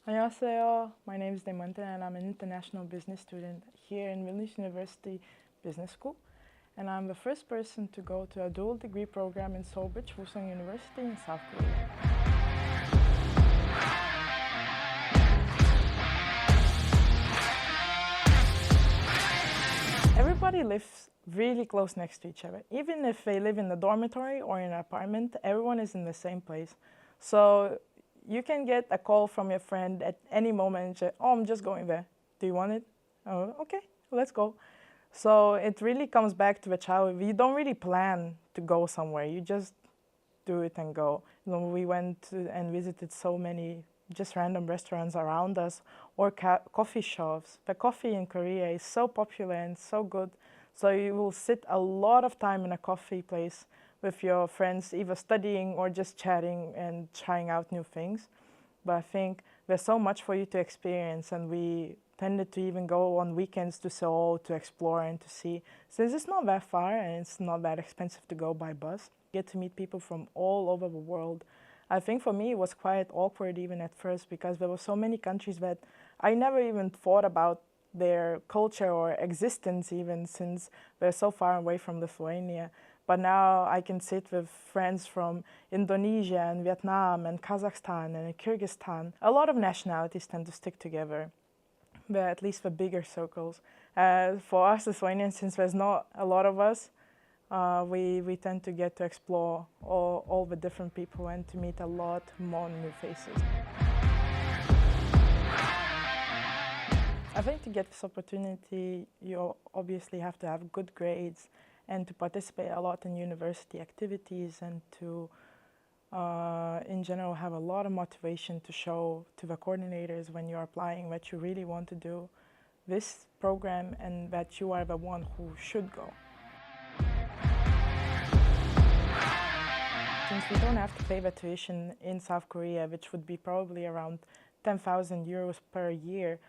안녕하세요. My name is Deimantė and I'm an international business student here in Vilnius University Business School. And I'm the first person to go to a dual degree program in Seoul Wusong University in South Korea. Everybody lives really close next to each other. Even if they live in the dormitory or in an apartment, everyone is in the same place. So you can get a call from your friend at any moment and say, oh, I'm just going there. Do you want it? Oh, okay, let's go. So it really comes back to the childhood. You don't really plan to go somewhere. You just do it and go. We went and visited so many just random restaurants around us or coffee shops. The coffee in Korea is so popular and so good. So you will sit a lot of time in a coffee place with your friends, either studying or just chatting and trying out new things. But I think there's so much for you to experience, and we tended to even go on weekends to Seoul to explore and to see. Since it's not that far and it's not that expensive to go by bus, get to meet people from all over the world. I think for me it was quite awkward even at first because there were so many countries that I never even thought about their culture or existence even since they're so far away from Lithuania. But now I can sit with friends from Indonesia and Vietnam and Kazakhstan and Kyrgyzstan. A lot of nationalities tend to stick together, but at least the bigger circles. For us Lithuanians, since there's not a lot of us, we tend to get to explore all the different people and to meet a lot more new faces. I think to get this opportunity, you obviously have to have good grades and to participate a lot in university activities and to, in general, have a lot of motivation to show to the coordinators when you're applying that you really want to do this program and that you are the one who should go. Since we don't have to pay the tuition in South Korea, which would be probably around 10,000 euros per year,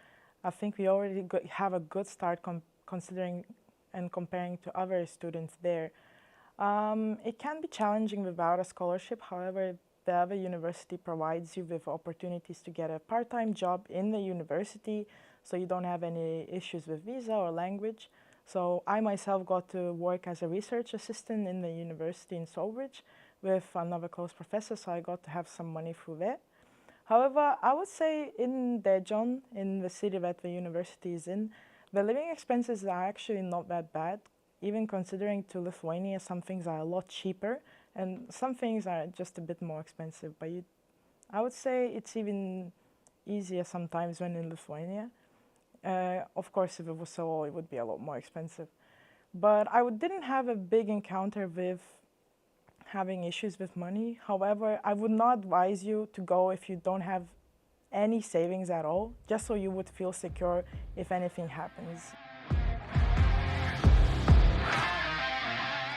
I think we already have a good start considering and comparing to other students there. It can be challenging without a scholarship. However, the other university provides you with opportunities to get a part-time job in the university, so you don't have any issues with visa or language. So I myself got to work as a research assistant in the university in Seoul with another close professor, so I got to have some money through that. However, I would say in Daejeon, in the city that the university is in, the living expenses are actually not that bad. Even considering to Lithuania, some things are a lot cheaper and some things are just a bit more expensive. But I would say it's even easier sometimes when in Lithuania. Of course, if it was Seoul, it would be a lot more expensive. But I didn't have a big encounter with having issues with money. However, I would not advise you to go if you don't have any savings at all, just so you would feel secure if anything happens.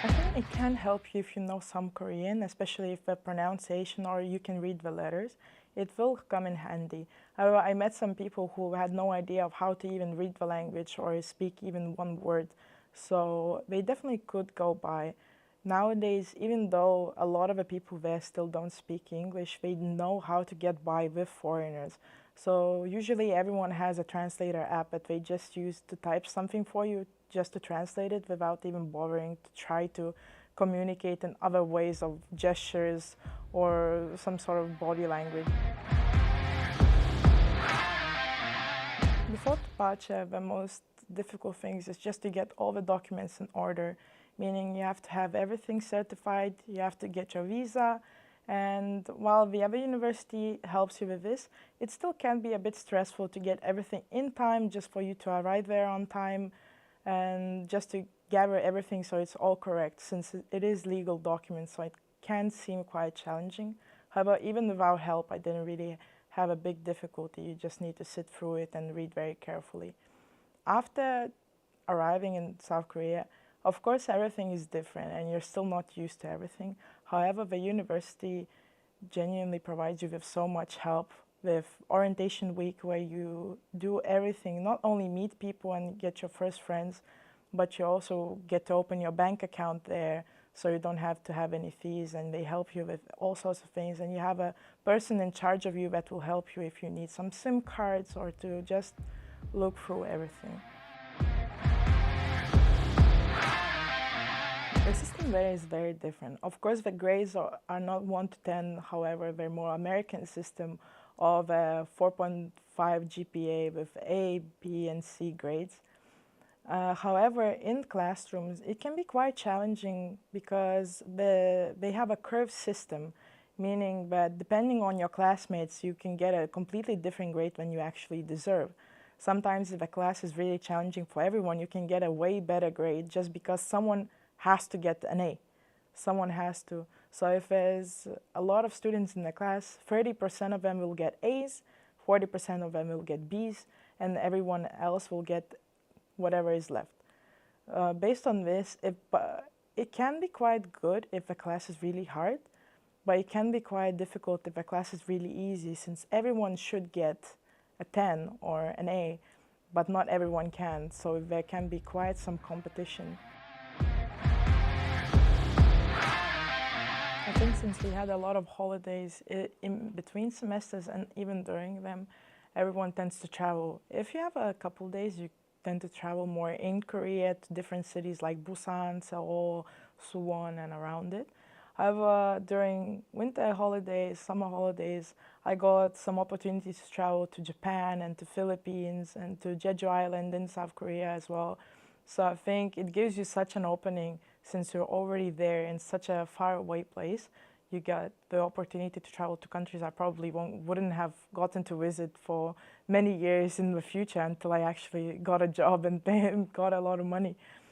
I think it can help you if you know some Korean, especially if the pronunciation or you can read the letters. It will come in handy. However, I met some people who had no idea of how to even read the language or speak even one word, so they definitely could go by. Nowadays, even though a lot of the people there still don't speak English, they know how to get by with foreigners. So usually everyone has a translator app that they just use to type something for you just to translate it without even bothering to try to communicate in other ways of gestures or some sort of body language. Before departure, the most difficult things is just to get all the documents in order. Meaning you have to have everything certified, you have to get your visa, and while the other university helps you with this, it still can be a bit stressful to get everything in time just for you to arrive there on time and just to gather everything so it's all correct, since it is legal documents, so it can seem quite challenging. However, even without help, I didn't really have a big difficulty. You just need to sit through it and read very carefully. After arriving in South Korea, of course, everything is different and you're still not used to everything. However, the university genuinely provides you with so much help with orientation week where you do everything, not only meet people and get your first friends, but you also get to open your bank account there. so you don't have to have any fees, and they help you with all sorts of things, and you have a person in charge of you that will help you if you need some SIM cards or to just look through everything. The system there is very different. Of course, the grades are not 1 to 10, however, they're more American system of a 4.5 GPA with A, B, and C grades. However, in classrooms, it can be quite challenging because they have a curve system, meaning that depending on your classmates, you can get a completely different grade than you actually deserve. Sometimes if a class is really challenging for everyone, you can get a way better grade just because someone has to get an A. Someone has to. So if there's a lot of students in the class, 30% of them will get A's, 40% of them will get B's, and everyone else will get whatever is left. Based on this, it can be quite good if a class is really hard, but it can be quite difficult if a class is really easy, since everyone should get a 10 or an A, but not everyone can, so there can be quite some competition. I think since we had a lot of holidays in between semesters and even during them, everyone tends to travel. If you have a couple days, you tend to travel more in Korea to different cities like Busan, Seoul, Suwon, and around it. However, during winter holidays, summer holidays, I got some opportunities to travel to Japan and to Philippines and to Jeju Island in South Korea as well. So I think it gives you such an opening since you're already there in such a faraway place. You got the opportunity to travel to countries I probably wouldn't have gotten to visit for many years in the future until I actually got a job and got a lot of money.